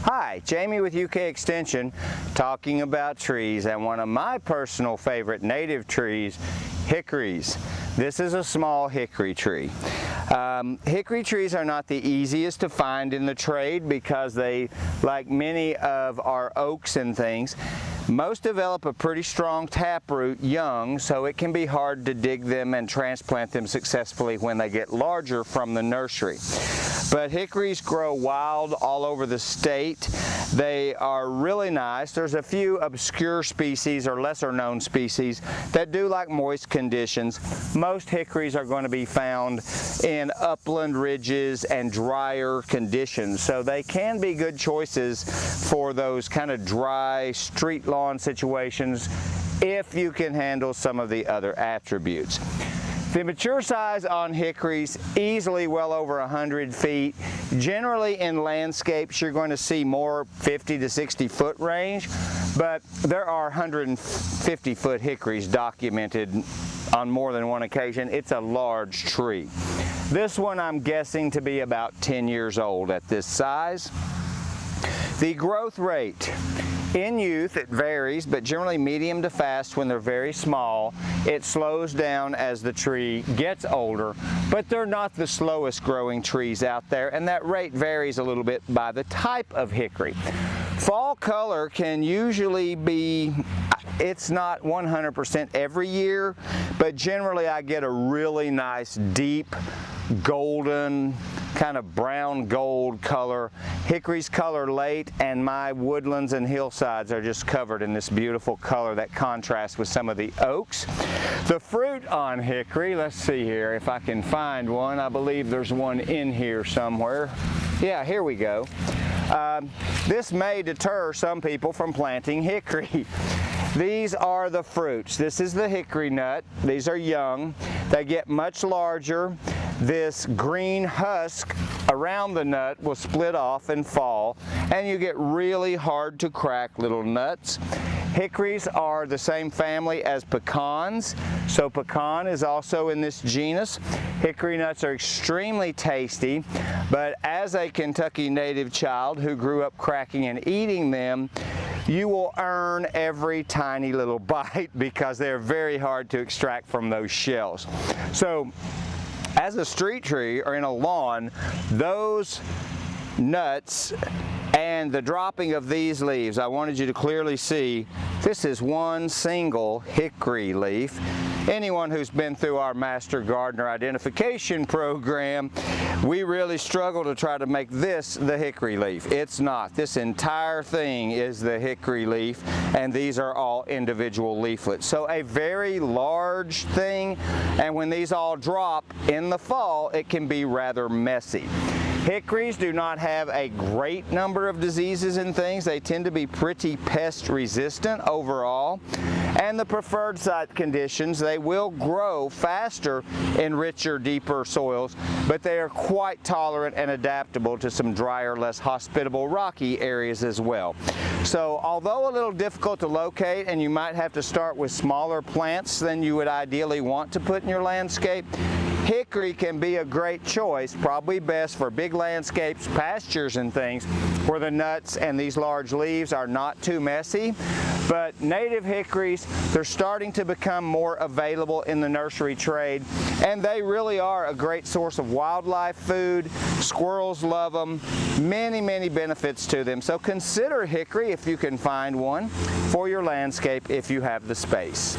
Hi, Jamie with UK Extension, talking about trees and one of my personal favorite native trees, hickories. This is a small hickory tree. Hickory trees are not the easiest to find in the trade because they, like many of our oaks and things, most develop a pretty strong taproot young, so it can be hard to dig them and transplant them successfully when they get larger from the nursery. But hickories grow wild all over the state. They are really nice. There's a few obscure species or lesser known species that do like moist conditions. Most hickories are going to be found in upland ridges and drier conditions, so they can be good choices for those kind of dry street lawn situations if you can handle some of the other attributes. The mature size on hickories, easily well over 100 feet. Generally in landscapes you're going to see more 50 to 60 foot range, but there are 150 foot hickories documented on more than one occasion. It's a large tree. This one I'm guessing to be about 10 years old at this size. The growth rate. In youth, it varies, but generally medium to fast when they're very small. It slows down as the tree gets older, but they're not the slowest growing trees out there, and that rate varies a little bit by the type of hickory. Fall color can usually be, it's not 100% every year, but generally I get a really nice deep golden, kind of brown gold color. Hickories color late, and my woodlands and hillsides are just covered in this beautiful color that contrasts with some of the oaks. The fruit on hickory, let's see here if I can find one. I believe there's one in here somewhere. Yeah, here we go. This may deter some people from planting hickory. These are the fruits. This is the hickory nut. These are young. They get much larger. This green husk around the nut will split off and fall, and you get really hard to crack little nuts. Hickories are the same family as pecans, so pecan is also in this genus. Hickory nuts are extremely tasty, but as a Kentucky native child who grew up cracking and eating them, you will earn every tiny little bite because they're very hard to extract from those shells. So, as a street tree or in a lawn, those nuts and the dropping of these leaves, I wanted you to clearly see this is one single hickory leaf. Anyone who's been through our Master Gardener Identification program, we really struggle to try to make this the hickory leaf. It's not. This entire thing is the hickory leaf, and these are all individual leaflets. So a very large thing, and when these all drop in the fall, it can be rather messy. Hickories do not have a great number of diseases and things. They tend to be pretty pest resistant overall. And the preferred site conditions, they will grow faster in richer, deeper soils, but they are quite tolerant and adaptable to some drier, less hospitable, rocky areas as well. So although a little difficult to locate, and you might have to start with smaller plants than you would ideally want to put in your landscape, hickory can be a great choice, probably best for big landscapes, pastures and things, where the nuts and these large leaves are not too messy. But native hickories, they're starting to become more available in the nursery trade, and they really are a great source of wildlife food. Squirrels love them. Many, many benefits to them. So consider hickory if you can find one for your landscape if you have the space.